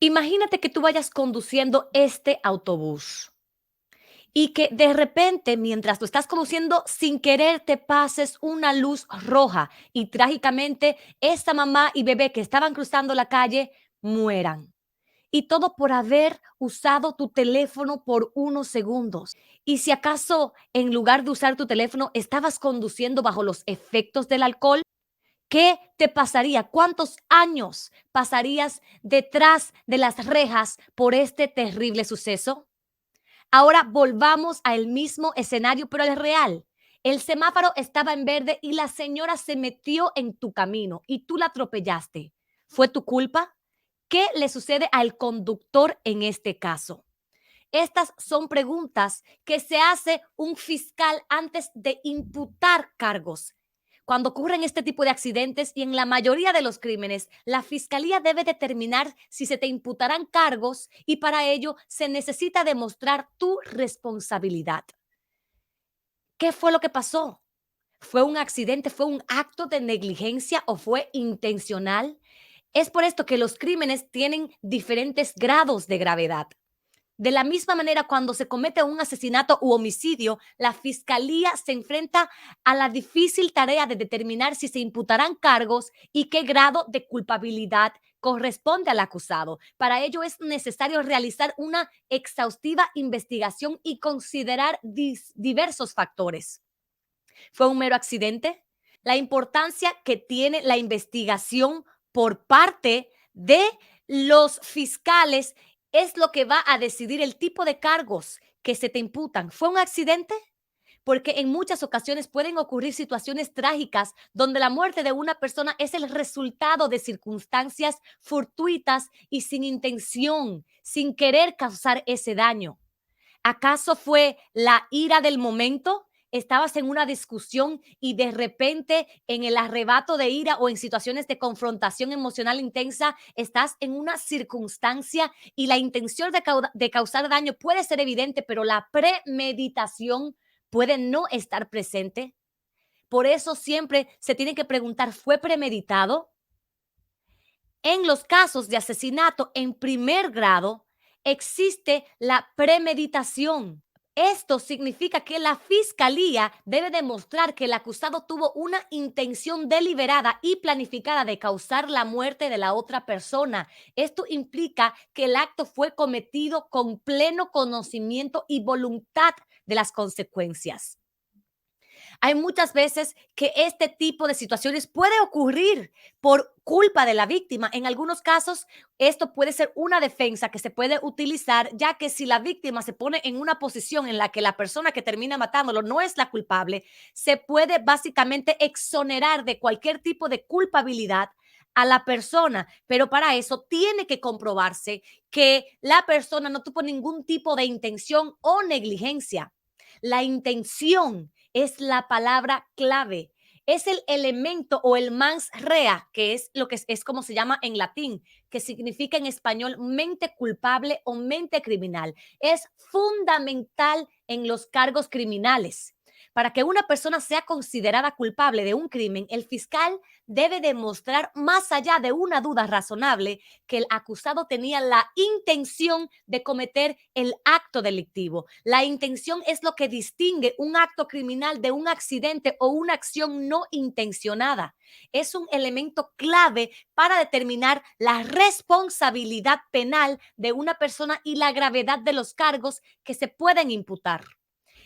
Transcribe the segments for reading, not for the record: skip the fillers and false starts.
Imagínate que tú vayas conduciendo este autobús y que de repente, mientras tú estás conduciendo, sin querer te pases una luz roja y trágicamente esta mamá y bebé que estaban cruzando la calle mueran. Y todo por haber usado tu teléfono por unos segundos. Y si acaso en lugar de usar tu teléfono estabas conduciendo bajo los efectos del alcohol, ¿qué te pasaría? ¿Cuántos años pasarías detrás de las rejas por este terrible suceso? Ahora volvamos al mismo escenario, pero al real. El semáforo estaba en verde y la señora se metió en tu camino y tú la atropellaste. ¿Fue tu culpa? ¿Qué le sucede al conductor en este caso? Estas son preguntas que se hace un fiscal antes de imputar cargos. Cuando ocurren este tipo de accidentes y en la mayoría de los crímenes, la fiscalía debe determinar si se te imputarán cargos y para ello se necesita demostrar tu responsabilidad. ¿Qué fue lo que pasó? ¿Fue un accidente? ¿Fue un acto de negligencia o fue intencional? Es por esto que los crímenes tienen diferentes grados de gravedad. De la misma manera, cuando se comete un asesinato u homicidio, la fiscalía se enfrenta a la difícil tarea de determinar si se imputarán cargos y qué grado de culpabilidad corresponde al acusado. Para ello es necesario realizar una exhaustiva investigación y considerar diversos factores. ¿Fue un mero accidente? La importancia que tiene la investigación por parte de los fiscales es lo que va a decidir el tipo de cargos que se te imputan. ¿Fue un accidente? Porque en muchas ocasiones pueden ocurrir situaciones trágicas donde la muerte de una persona es el resultado de circunstancias fortuitas y sin intención, sin querer causar ese daño. ¿Acaso fue la ira del momento? Estabas en una discusión y de repente en el arrebato de ira o en situaciones de confrontación emocional intensa, estás en una circunstancia y la intención de causar daño puede ser evidente, pero la premeditación puede no estar presente. Por eso siempre se tiene que preguntar, ¿fue premeditado? En los casos de asesinato en primer grado, existe la premeditación. Esto significa que la fiscalía debe demostrar que el acusado tuvo una intención deliberada y planificada de causar la muerte de la otra persona. Esto implica que el acto fue cometido con pleno conocimiento y voluntad de las consecuencias. Hay muchas veces que este tipo de situaciones puede ocurrir por culpa de la víctima. En algunos casos, esto puede ser una defensa que se puede utilizar, ya que si la víctima se pone en una posición en la que la persona que termina matándolo no es la culpable, se puede básicamente exonerar de cualquier tipo de culpabilidad a la persona, pero para eso tiene que comprobarse que la persona no tuvo ningún tipo de intención o negligencia. La intención es la palabra clave. Es el elemento o el mens rea, que es lo que es como se llama en latín, que significa en español mente culpable o mente criminal. Es fundamental en los cargos criminales. Para que una persona sea considerada culpable de un crimen, el fiscal debe demostrar, más allá de una duda razonable, que el acusado tenía la intención de cometer el acto delictivo. La intención es lo que distingue un acto criminal de un accidente o una acción no intencionada. Es un elemento clave para determinar la responsabilidad penal de una persona y la gravedad de los cargos que se pueden imputar.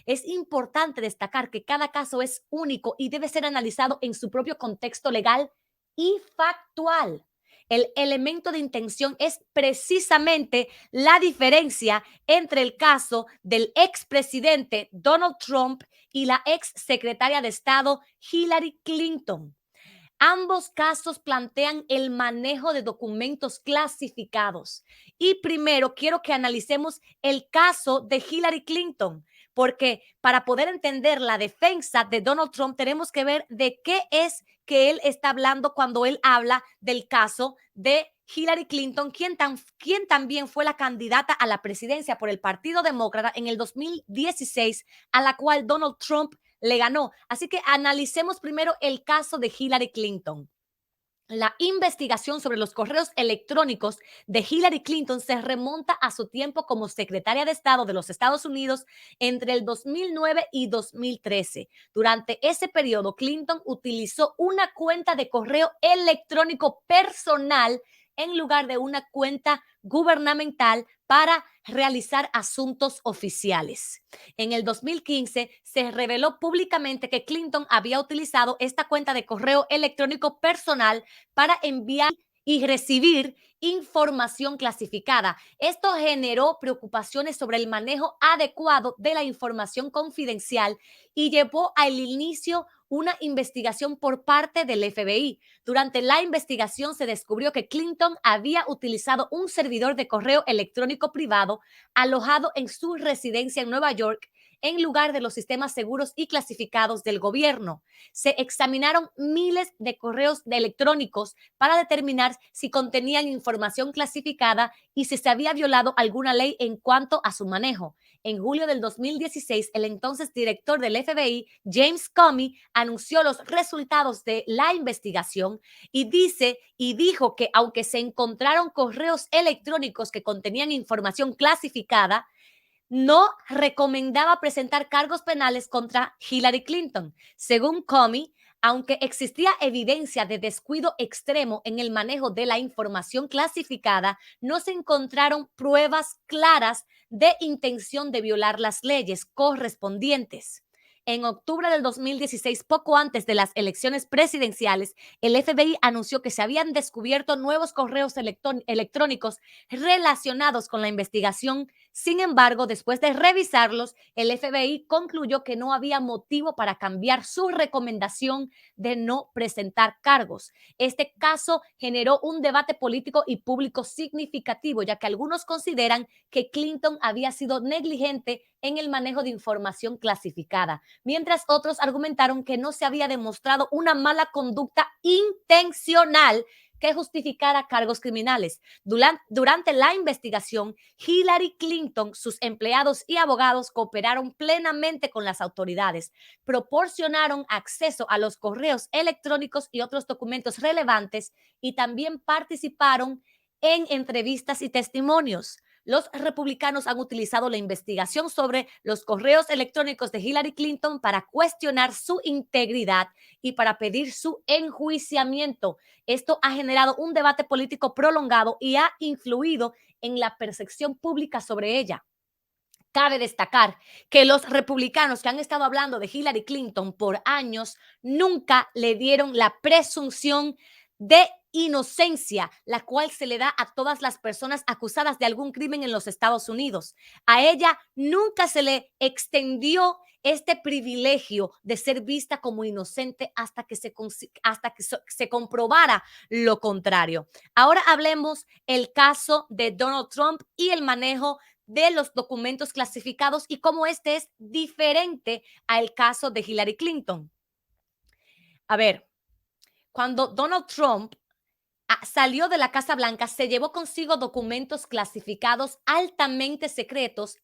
Es importante destacar que cada caso es único y debe ser analizado en su propio contexto legal y factual. El elemento de intención es precisamente la diferencia entre el caso del expresidente Donald Trump y la ex secretaria de Estado Hillary Clinton. Ambos casos plantean el manejo de documentos clasificados. Y primero quiero que analicemos el caso de Hillary Clinton, porque para poder entender la defensa de Donald Trump tenemos que ver de qué es que él está hablando cuando él habla del caso de Hillary Clinton, quien también fue la candidata a la presidencia por el Partido Demócrata en el 2016, a la cual Donald Trump le ganó. Así que analicemos primero el caso de Hillary Clinton. La investigación sobre los correos electrónicos de Hillary Clinton se remonta a su tiempo como secretaria de Estado de los Estados Unidos entre el 2009 y 2013. Durante ese periodo, Clinton utilizó una cuenta de correo electrónico personal en lugar de una cuenta gubernamental para realizar asuntos oficiales. En el 2015 se reveló públicamente que Clinton había utilizado esta cuenta de correo electrónico personal para enviar y recibir información clasificada. Esto generó preocupaciones sobre el manejo adecuado de la información confidencial y llevó al inicio una investigación por parte del FBI. Durante la investigación se descubrió que Clinton había utilizado un servidor de correo electrónico privado alojado en su residencia en Nueva York en lugar de los sistemas seguros y clasificados del gobierno. Se examinaron miles de correos electrónicos para determinar si contenían información clasificada y si se había violado alguna ley en cuanto a su manejo. En julio del 2016, el entonces director del FBI, James Comey, anunció los resultados de la investigación y dijo que aunque se encontraron correos electrónicos que contenían información clasificada, no recomendaba presentar cargos penales contra Hillary Clinton. Según Comey, aunque existía evidencia de descuido extremo en el manejo de la información clasificada, no se encontraron pruebas claras de intención de violar las leyes correspondientes. En octubre del 2016, poco antes de las elecciones presidenciales, el FBI anunció que se habían descubierto nuevos correos electrónicos relacionados con la investigación. Sin embargo, después de revisarlos, el FBI concluyó que no había motivo para cambiar su recomendación de no presentar cargos. Este caso generó un debate político y público significativo, ya que algunos consideran que Clinton había sido negligente en el manejo de información clasificada, mientras otros argumentaron que no se había demostrado una mala conducta intencional que justificara cargos criminales. Durante la investigación, Hillary Clinton, sus empleados y abogados cooperaron plenamente con las autoridades, proporcionaron acceso a los correos electrónicos y otros documentos relevantes y también participaron en entrevistas y testimonios. Los republicanos han utilizado la investigación sobre los correos electrónicos de Hillary Clinton para cuestionar su integridad y para pedir su enjuiciamiento. Esto ha generado un debate político prolongado y ha influido en la percepción pública sobre ella. Cabe destacar que los republicanos que han estado hablando de Hillary Clinton por años nunca le dieron la presunción de inocencia, la cual se le da a todas las personas acusadas de algún crimen en los Estados Unidos. A ella nunca se le extendió este privilegio de ser vista como inocente hasta que se comprobara lo contrario. Ahora hablemos el caso de Donald Trump y el manejo de los documentos clasificados y cómo este es diferente al caso de Hillary Clinton. A ver, cuando Donald Trump salió de la Casa Blanca, se llevó consigo documentos clasificados altamente secretos,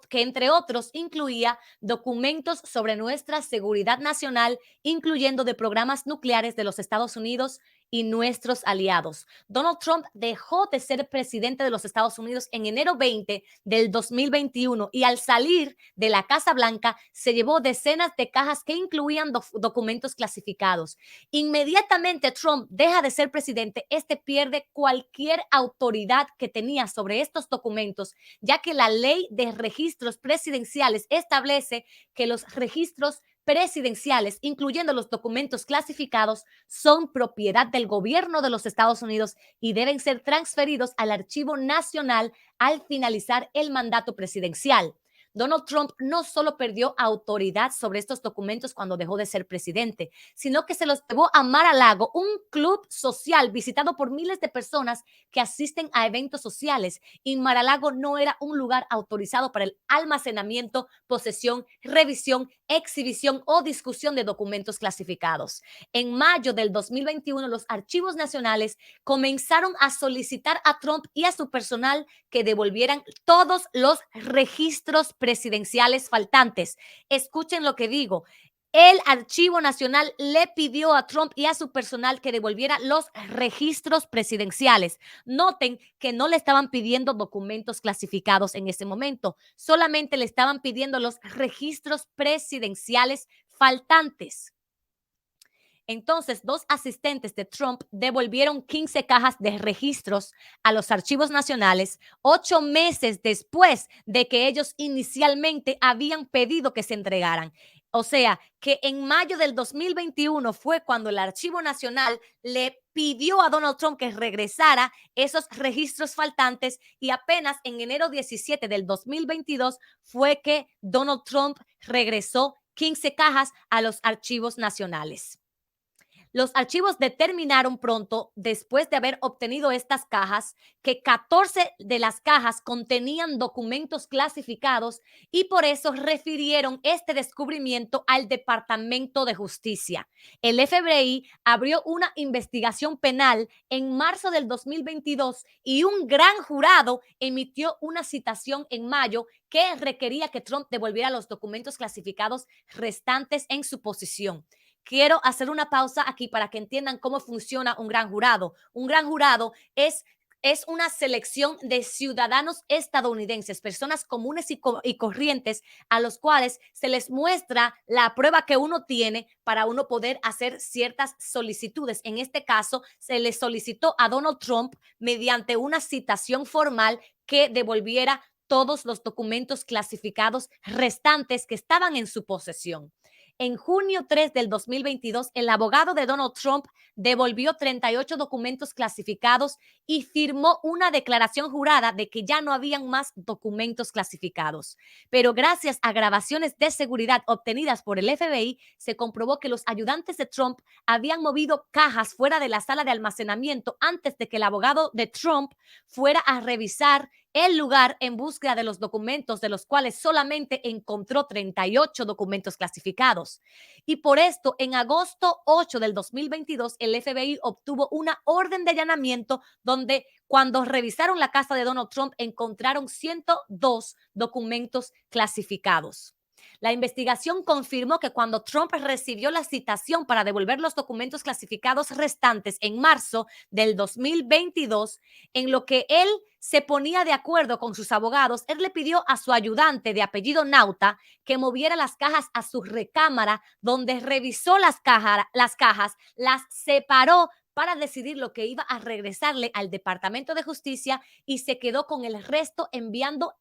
que entre otros incluía documentos sobre nuestra seguridad nacional, incluyendo de programas nucleares de los Estados Unidos y nuestros aliados. Donald Trump dejó de ser presidente de los Estados Unidos en enero 20 del 2021 y al salir de la Casa Blanca se llevó decenas de cajas que incluían documentos clasificados. Inmediatamente Trump deja de ser presidente, este pierde cualquier autoridad que tenía sobre estos documentos, ya que la ley de registros presidenciales establece que los registros presidenciales, incluyendo los documentos clasificados, son propiedad del gobierno de los Estados Unidos y deben ser transferidos al Archivo Nacional al finalizar el mandato presidencial. Donald Trump no solo perdió autoridad sobre estos documentos cuando dejó de ser presidente, sino que se los llevó a Mar-a-Lago, un club social visitado por miles de personas que asisten a eventos sociales. Y Mar-a-Lago no era un lugar autorizado para el almacenamiento, posesión, revisión, exhibición o discusión de documentos clasificados. En mayo del 2021, los archivos nacionales comenzaron a solicitar a Trump y a su personal que devolvieran todos los registros presidenciales faltantes. Escuchen lo que digo. El Archivo Nacional le pidió a Trump y a su personal que devolviera los registros presidenciales. Noten que no le estaban pidiendo documentos clasificados en ese momento, solamente le estaban pidiendo los registros presidenciales faltantes. Entonces, dos asistentes de Trump devolvieron 15 cajas de registros a los archivos nacionales 8 meses después de que ellos inicialmente habían pedido que se entregaran. O sea, que en mayo del 2021 fue cuando el Archivo Nacional le pidió a Donald Trump que regresara esos registros faltantes y apenas en enero 17 del 2022 fue que Donald Trump regresó 15 cajas a los archivos nacionales. Los archivos determinaron pronto, después de haber obtenido estas cajas, que 14 de las cajas contenían documentos clasificados y por eso refirieron este descubrimiento al Departamento de Justicia. El FBI abrió una investigación penal en marzo del 2022 y un gran jurado emitió una citación en mayo que requería que Trump devolviera los documentos clasificados restantes en su posesión. Quiero hacer una pausa aquí para que entiendan cómo funciona un gran jurado. Un gran jurado es una selección de ciudadanos estadounidenses, personas comunes y corrientes a los cuales se les muestra la prueba que uno tiene para uno poder hacer ciertas solicitudes. En este caso, se le solicitó a Donald Trump mediante una citación formal que devolviera todos los documentos clasificados restantes que estaban en su posesión. En junio 3 del 2022, el abogado de Donald Trump devolvió 38 documentos clasificados y firmó una declaración jurada de que ya no habían más documentos clasificados. Pero gracias a grabaciones de seguridad obtenidas por el FBI, se comprobó que los ayudantes de Trump habían movido cajas fuera de la sala de almacenamiento antes de que el abogado de Trump fuera a revisar el lugar en búsqueda de los documentos, de los cuales solamente encontró 38 documentos clasificados. Y por esto, en agosto 8 del 2022, el FBI obtuvo una orden de allanamiento donde cuando revisaron la casa de Donald Trump encontraron 102 documentos clasificados. La investigación confirmó que cuando Trump recibió la citación para devolver los documentos clasificados restantes en marzo del 2022, en lo que él se ponía de acuerdo con sus abogados, él le pidió a su ayudante de apellido Nauta que moviera las cajas a su recámara, donde revisó las cajas, las separó para decidir lo que iba a regresarle al Departamento de Justicia y se quedó con el resto enviando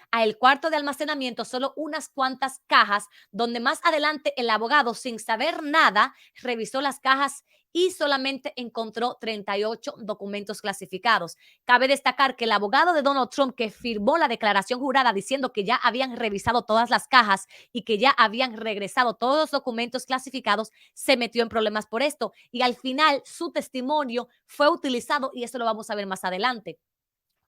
al cuarto de almacenamiento solo unas cuantas cajas, donde más adelante el abogado, sin saber nada, revisó las cajas y solamente encontró 38 documentos clasificados. Cabe destacar que el abogado de Donald Trump, que firmó la declaración jurada diciendo que ya habían revisado todas las cajas y que ya habían regresado todos los documentos clasificados, se metió en problemas por esto y al final su testimonio fue utilizado y eso lo vamos a ver más adelante.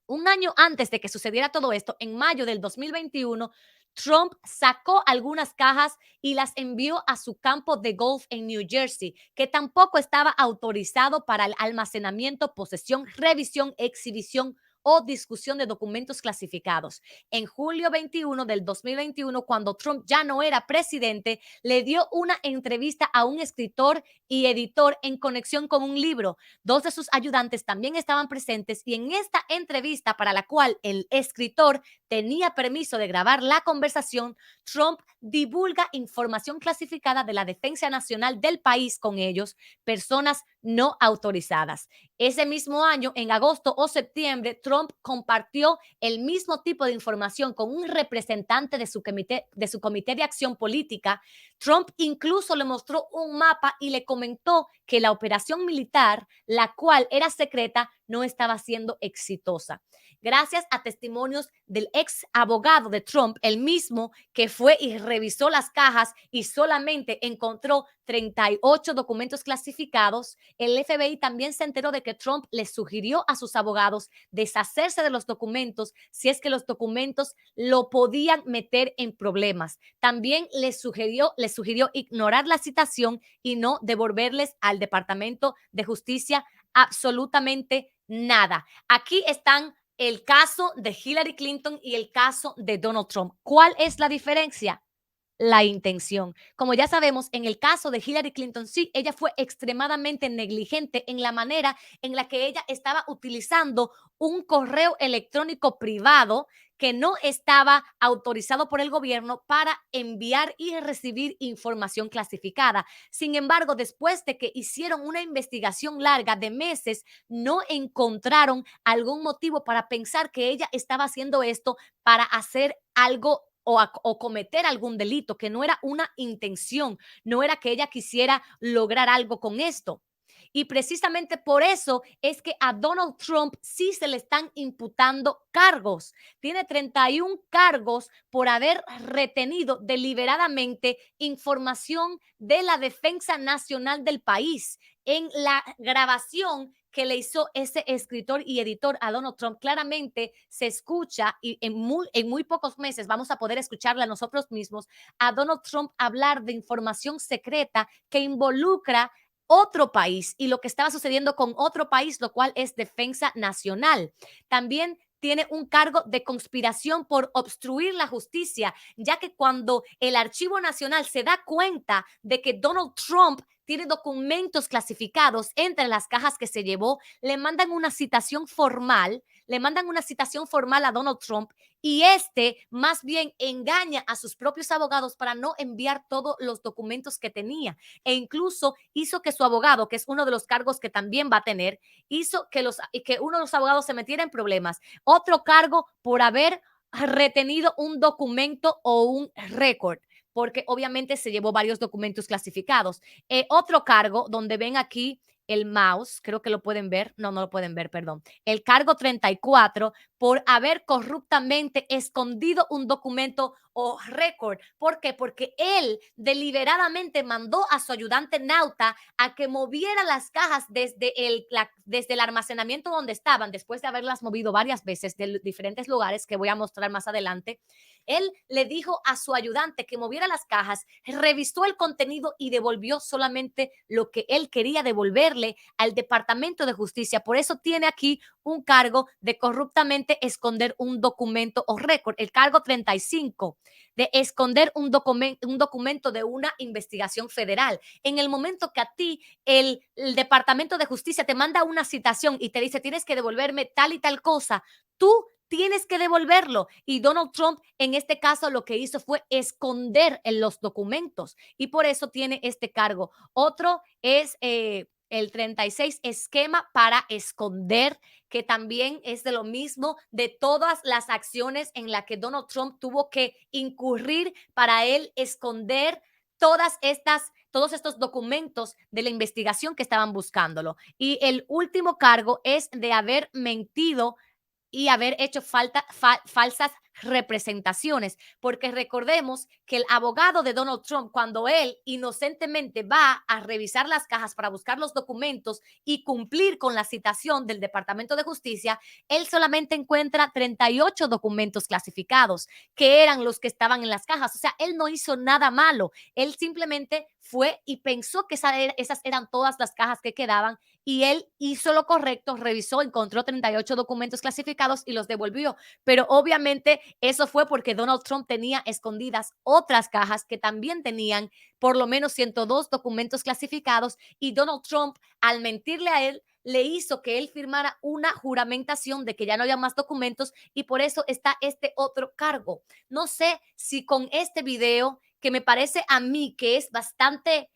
Un año antes de que sucediera todo esto, en mayo del 2021, Trump sacó algunas cajas y las envió a su campo de golf en New Jersey, que tampoco estaba autorizado para el almacenamiento, posesión, revisión, exhibición o discusión de documentos clasificados. En julio 21 del 2021, cuando Trump ya no era presidente, le dio una entrevista a un escritor y editor en conexión con un libro. Dos de sus ayudantes también estaban presentes y en esta entrevista, para la cual el escritor tenía permiso de grabar la conversación, Trump divulga información clasificada de la defensa nacional del país con ellos, personas no autorizadas. Ese mismo año, en agosto o septiembre, Trump compartió el mismo tipo de información con un representante de su comité de acción política. Trump incluso le mostró un mapa y le comentó que la operación militar, la cual era secreta, no estaba siendo exitosa. Gracias a testimonios del ex abogado de Trump, el mismo que fue y revisó las cajas y solamente encontró 38 documentos clasificados, el FBI también se enteró de que Trump le sugirió a sus abogados deshacerse de los documentos si es que los documentos lo podían meter en problemas. También le sugirió ignorar la citación y no devolverles al Departamento de Justicia absolutamente nada. Aquí están el caso de Hillary Clinton y el caso de Donald Trump. ¿Cuál es la diferencia? la intención. Como ya sabemos, en el caso de Hillary Clinton, sí, ella fue extremadamente negligente en la manera en la que ella estaba utilizando un correo electrónico privado que no estaba autorizado por el gobierno para enviar y recibir información clasificada. Sin embargo, después de que hicieron una investigación larga de meses, no encontraron algún motivo para pensar que ella estaba haciendo esto para hacer algo o cometer algún delito, que no era una intención, no era que ella quisiera lograr algo con esto. Y precisamente por eso es que a Donald Trump sí se le están imputando cargos. Tiene 31 cargos por haber retenido deliberadamente información de la defensa nacional del país. En la grabación que le hizo ese escritor y editor a Donald Trump, claramente se escucha y en muy pocos meses vamos a poder escucharla nosotros mismos a Donald Trump hablar de información secreta que involucra otro país y lo que estaba sucediendo con otro país, lo cual es defensa nacional. También tiene un cargo de conspiración por obstruir la justicia, ya que cuando el Archivo Nacional se da cuenta de que Donald Trump tiene documentos clasificados entre las cajas que se llevó, le mandan una citación formal a Donald Trump y este más bien engaña a sus propios abogados para no enviar todos los documentos que tenía e incluso hizo que su abogado, que es uno de los cargos que también va a tener, hizo que uno de los abogados se metiera en problemas. Otro cargo por haber retenido un documento o un récord porque obviamente se llevó varios documentos clasificados. Otro cargo donde ven aquí el mouse, creo que lo pueden ver, no lo pueden ver, perdón. El cargo 34 por haber corruptamente escondido un documento o récord. ¿Por qué? Porque él deliberadamente mandó a su ayudante Nauta a que moviera las cajas desde el almacenamiento donde estaban, después de haberlas movido varias veces de diferentes lugares que voy a mostrar más adelante. Él le dijo a su ayudante que moviera las cajas, revisó el contenido y devolvió solamente lo que él quería devolverle al Departamento de Justicia. Por eso tiene aquí un cargo de corruptamente esconder un documento o récord. El cargo 35 de esconder un documento de una investigación federal. En el momento que a ti el Departamento de Justicia te manda una citación y te dice tienes que devolverme tal y tal cosa, tú tienes que devolverlo. Y Donald Trump en este caso lo que hizo fue esconder en los documentos y por eso tiene este cargo. Otro es el 36, esquema para esconder, que también es de lo mismo, de todas las acciones en las que Donald Trump tuvo que incurrir para él esconder todos estos documentos de la investigación que estaban buscándolo. Y el último cargo es de haber mentido y haber hecho falsas representaciones, porque recordemos que el abogado de Donald Trump, cuando él inocentemente va a revisar las cajas para buscar los documentos y cumplir con la citación del Departamento de Justicia, él solamente encuentra 38 documentos clasificados, que eran los que estaban en las cajas. O sea, él no hizo nada malo, él simplemente fue y pensó que esas eran todas las cajas que quedaban y él hizo lo correcto, revisó, encontró 38 documentos clasificados y los devolvió. Pero obviamente eso fue porque Donald Trump tenía escondidas otras cajas que también tenían por lo menos 102 documentos clasificados y Donald Trump, al mentirle a él, le hizo que él firmara una juramentación de que ya no había más documentos y por eso está este otro cargo. No sé si con este video, que me parece a mí que es bastante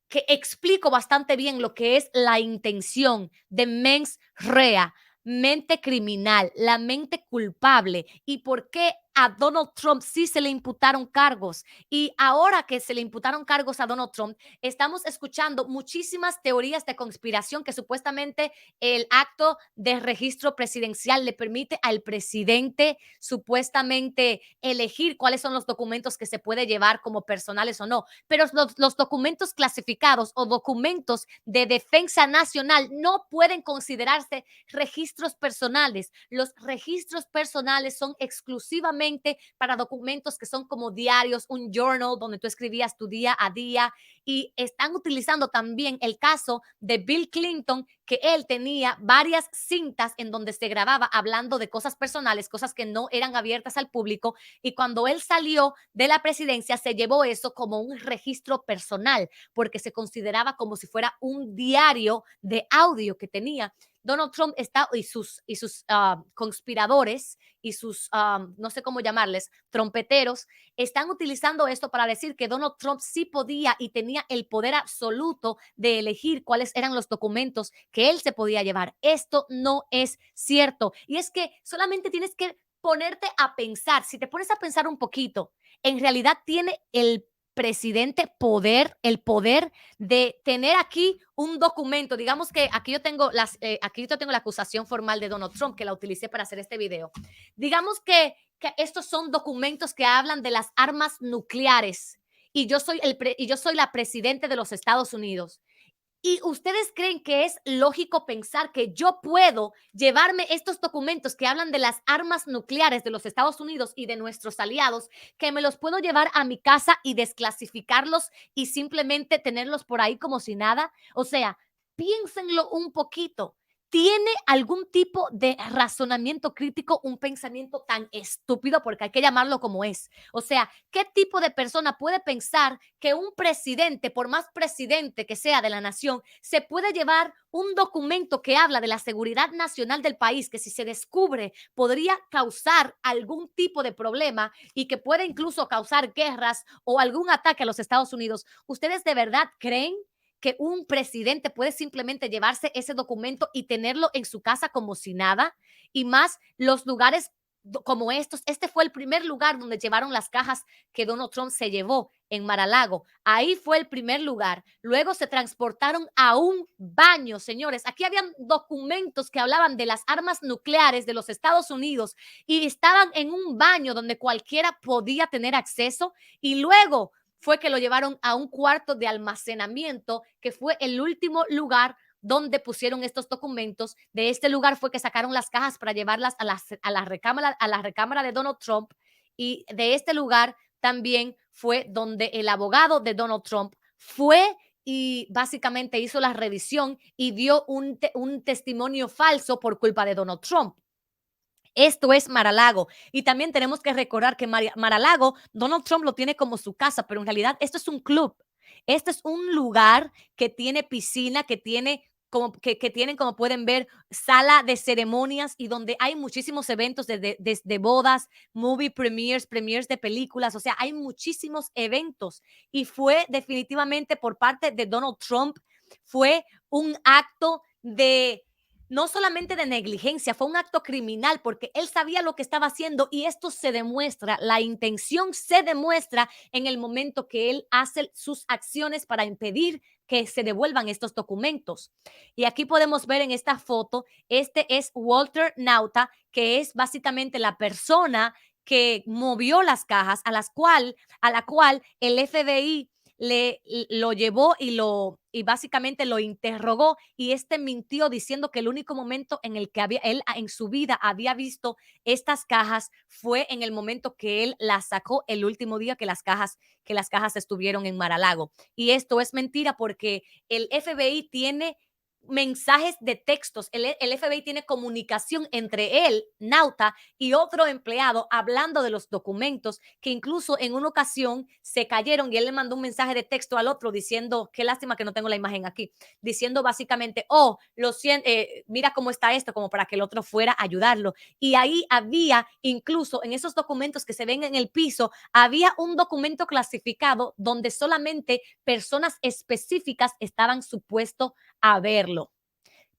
que explico bastante bien lo que es la intención de mens rea, mente criminal, la mente culpable y por qué a Donald Trump sí se le imputaron cargos. Y ahora que se le imputaron cargos a Donald Trump, estamos escuchando muchísimas teorías de conspiración que supuestamente el acto de registro presidencial le permite al presidente supuestamente elegir cuáles son los documentos que se puede llevar como personales o no. Pero los documentos clasificados o documentos de defensa nacional no pueden considerarse registros personales. Los registros personales son exclusivamente solamente para documentos que son como diarios, un journal donde tú escribías tu día a día, y están utilizando también el caso de Bill Clinton, que él tenía varias cintas en donde se grababa hablando de cosas personales, cosas que no eran abiertas al público, y cuando él salió de la presidencia se llevó eso como un registro personal, porque se consideraba como si fuera un diario de audio que tenía. Donald Trump está y sus conspiradores y sus, no sé cómo llamarles, trompeteros, están utilizando esto para decir que Donald Trump sí podía y tenía el poder absoluto de elegir cuáles eran los documentos que él se podía llevar. Esto no es cierto. Y es que solamente tienes que ponerte a pensar, si te pones a pensar un poquito, en realidad tiene el presidente el poder de tener aquí un documento. Digamos que aquí yo tengo la acusación formal de Donald Trump que la utilicé para hacer este video. Digamos que estos son documentos que hablan de las armas nucleares y y yo soy la presidente de los Estados Unidos. ¿Y ustedes creen que es lógico pensar que yo puedo llevarme estos documentos que hablan de las armas nucleares de los Estados Unidos y de nuestros aliados, que me los puedo llevar a mi casa y desclasificarlos y simplemente tenerlos por ahí como si nada? O sea, piénsenlo un poquito. ¿Tiene algún tipo de razonamiento crítico un pensamiento tan estúpido? Porque hay que llamarlo como es. O sea, ¿qué tipo de persona puede pensar que un presidente, por más presidente que sea de la nación, se puede llevar un documento que habla de la seguridad nacional del país, que si se descubre podría causar algún tipo de problema y que puede incluso causar guerras o algún ataque a los Estados Unidos? ¿Ustedes de verdad creen que un presidente puede simplemente llevarse ese documento y tenerlo en su casa como si nada? Y más los lugares como estos. Este fue el primer lugar donde llevaron las cajas que Donald Trump se llevó en Mar-a-Lago. Ahí fue el primer lugar. Luego se transportaron a un baño, señores. Aquí habían documentos que hablaban de las armas nucleares de los Estados Unidos y estaban en un baño donde cualquiera podía tener acceso. Y luego fue que lo llevaron a un cuarto de almacenamiento, que fue el último lugar donde pusieron estos documentos. De este lugar fue que sacaron las cajas para llevarlas a la recámara de Donald Trump, y de este lugar también fue donde el abogado de Donald Trump fue y básicamente hizo la revisión y dio un testimonio falso por culpa de Donald Trump. Esto es Mar-a-Lago. Y también tenemos que recordar que Mar-a-Lago, Donald Trump lo tiene como su casa, pero en realidad esto es un club. Este es un lugar que tiene piscina, que tiene que tienen, como pueden ver, sala de ceremonias y donde hay muchísimos eventos desde bodas, movie premieres, premieres de películas. O sea, hay muchísimos eventos y fue definitivamente por parte de Donald Trump, fue un acto de no solamente de negligencia, fue un acto criminal porque él sabía lo que estaba haciendo, y esto se demuestra, la intención se demuestra en el momento que él hace sus acciones para impedir que se devuelvan estos documentos. Y aquí podemos ver en esta foto, este es Walter Nauta, que es básicamente la persona que movió las cajas a la cual el FBI lo llevó y básicamente lo interrogó, y este mintió diciendo que el único momento en el que él en su vida había visto estas cajas fue en el momento que él las sacó el último día que las cajas estuvieron en Mar-a-Lago. Y esto es mentira porque el FBI tiene mensajes de textos. El FBI tiene comunicación entre él, Nauta, y otro empleado hablando de los documentos, que incluso en una ocasión se cayeron y él le mandó un mensaje de texto al otro diciendo, qué lástima que no tengo la imagen aquí, diciendo básicamente, oh, lo siento, mira cómo está esto, como para que el otro fuera a ayudarlo. Y ahí había, incluso en esos documentos que se ven en el piso, había un documento clasificado donde solamente personas específicas estaban supuestos a verlo.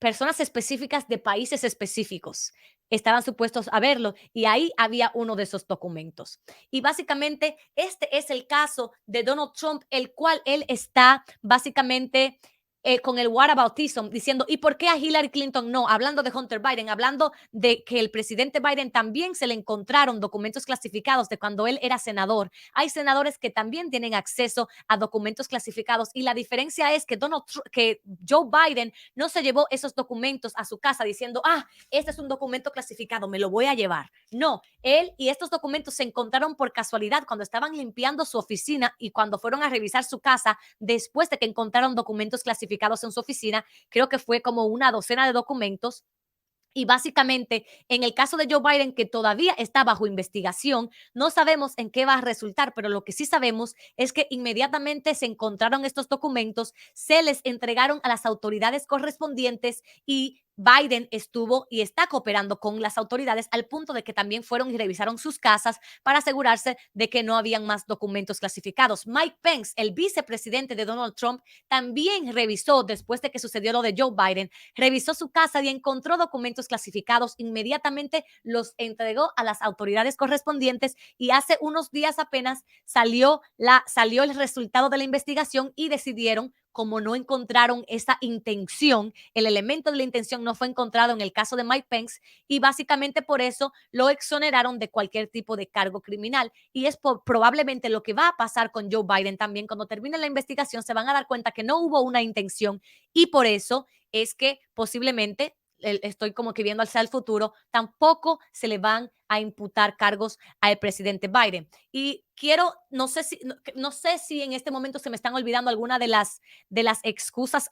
Personas específicas de países específicos estaban supuestos a verlo, y ahí había uno de esos documentos. Y básicamente este es el caso de Donald Trump, el cual él está básicamente con el whataboutism, diciendo, ¿y por qué a Hillary Clinton no? Hablando de Hunter Biden, hablando de que el presidente Biden también se le encontraron documentos clasificados de cuando él era senador. Hay senadores que también tienen acceso a documentos clasificados y la diferencia es que, que Joe Biden no se llevó esos documentos a su casa diciendo, este es un documento clasificado, me lo voy a llevar. No, él y estos documentos se encontraron por casualidad cuando estaban limpiando su oficina y cuando fueron a revisar su casa después de que encontraron documentos clasificados en su oficina. Creo que fue como una docena de documentos. Y básicamente, en el caso de Joe Biden, que todavía está bajo investigación, no sabemos en qué va a resultar, pero lo que sí sabemos es que inmediatamente se encontraron estos documentos, se les entregaron a las autoridades correspondientes y Biden estuvo y está cooperando con las autoridades al punto de que también fueron y revisaron sus casas para asegurarse de que no habían más documentos clasificados. Mike Pence, el vicepresidente de Donald Trump, también revisó, después de que sucedió lo de Joe Biden, revisó su casa y encontró documentos clasificados, inmediatamente los entregó a las autoridades correspondientes y hace unos días apenas salió el resultado de la investigación y decidieron, como no encontraron esa intención, el elemento de la intención no fue encontrado en el caso de Mike Pence y básicamente por eso lo exoneraron de cualquier tipo de cargo criminal. Y es probablemente lo que va a pasar con Joe Biden también. Cuando termine la investigación se van a dar cuenta que no hubo una intención y por eso es que posiblemente, estoy como que viendo hacia el futuro, tampoco se le van a imputar cargos al presidente Biden. Y quiero, no sé si en este momento se me están olvidando alguna de las excusas.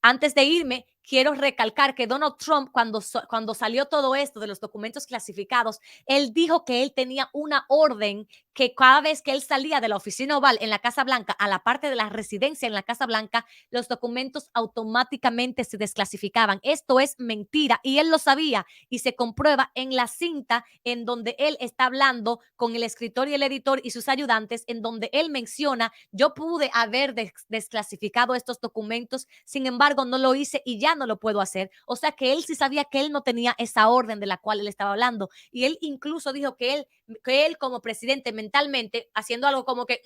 Antes de irme, quiero recalcar que Donald Trump, cuando salió todo esto de los documentos clasificados, él dijo que él tenía una orden que cada vez que él salía de la oficina oval en la Casa Blanca a la parte de la residencia en la Casa Blanca, los documentos automáticamente se desclasificaban. Esto es mentira y él lo sabía y se comprueba en la cinta en donde él está hablando con el escritor y el editor y sus ayudantes, en donde él menciona, yo pude haber desclasificado estos documentos, sin embargo no lo hice y ya no lo puedo hacer. O sea que él sí sabía que él no tenía esa orden de la cual él estaba hablando y él incluso dijo que él como presidente mentalmente, haciendo algo como que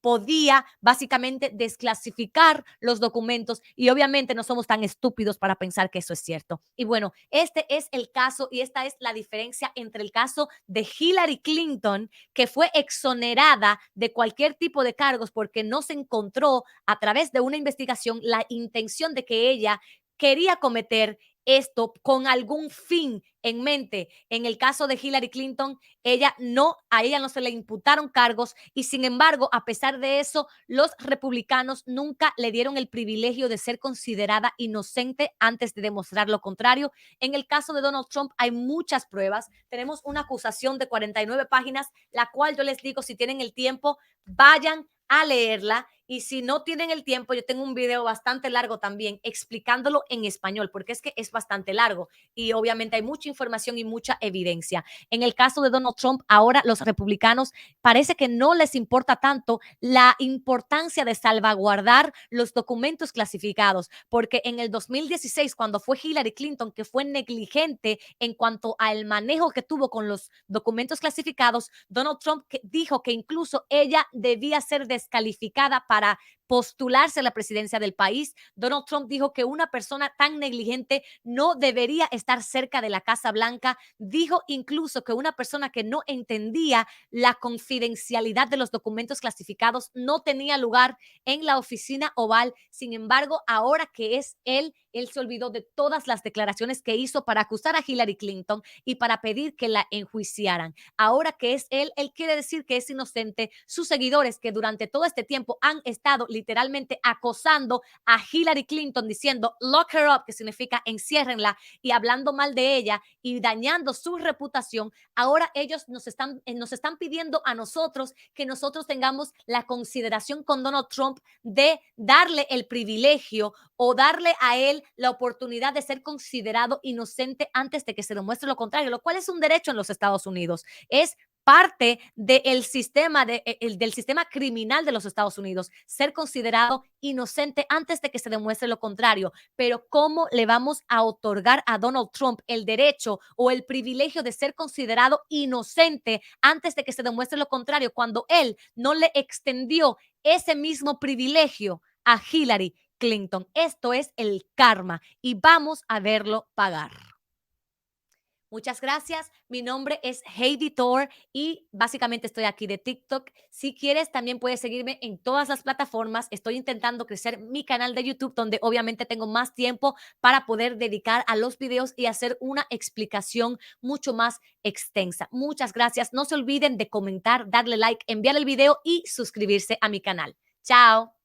podía básicamente desclasificar los documentos y obviamente no somos tan estúpidos para pensar que eso es cierto. Y bueno, este es el caso y esta es la diferencia entre el caso de Hillary Clinton, que fue exonerada de cualquier tipo de cargos porque no se encontró a través de una investigación la intención de que ella quería cometer esto con algún fin en mente. En el caso de Hillary Clinton, a ella no se le imputaron cargos y sin embargo, a pesar de eso, los republicanos nunca le dieron el privilegio de ser considerada inocente antes de demostrar lo contrario. En el caso de Donald Trump hay muchas pruebas. Tenemos una acusación de 49 páginas, la cual yo les digo, si tienen el tiempo, vayan a leerla y si no tienen el tiempo, yo tengo un video bastante largo también explicándolo en español, porque es que es bastante largo y obviamente hay mucha información y mucha evidencia. En el caso de Donald Trump, ahora los republicanos parece que no les importa tanto la importancia de salvaguardar los documentos clasificados, porque en el 2016, cuando fue Hillary Clinton, que fue negligente en cuanto al manejo que tuvo con los documentos clasificados, Donald Trump dijo que incluso ella debía ser descalificada para postularse a la presidencia del país. Donald Trump dijo que una persona tan negligente no debería estar cerca de la Casa Blanca. Dijo incluso que una persona que no entendía la confidencialidad de los documentos clasificados no tenía lugar en la oficina oval. Sin embargo, ahora que es él se olvidó de todas las declaraciones que hizo para acusar a Hillary Clinton y para pedir que la enjuiciaran. Ahora que es él quiere decir que es inocente. Sus seguidores que durante todo este tiempo han estado literalmente acosando a Hillary Clinton diciendo lock her up, que significa enciérrenla, y hablando mal de ella y dañando su reputación, ahora ellos nos están pidiendo a nosotros que nosotros tengamos la consideración con Donald Trump de darle el privilegio o darle a él la oportunidad de ser considerado inocente antes de que se demuestre lo contrario, lo cual es un derecho en los Estados Unidos. Es parte del del sistema criminal de los Estados Unidos, ser considerado inocente antes de que se demuestre lo contrario. Pero ¿cómo le vamos a otorgar a Donald Trump el derecho o el privilegio de ser considerado inocente antes de que se demuestre lo contrario cuando él no le extendió ese mismo privilegio a Hillary, Clinton. Esto es el karma y vamos a verlo pagar. Muchas gracias. Mi nombre es Heidi Thor y básicamente estoy aquí de TikTok. Si quieres, también puedes seguirme en todas las plataformas. Estoy intentando crecer mi canal de YouTube, donde obviamente tengo más tiempo para poder dedicar a los videos y hacer una explicación mucho más extensa. Muchas gracias. No se olviden de comentar, darle like, enviar el video y suscribirse a mi canal. Chao.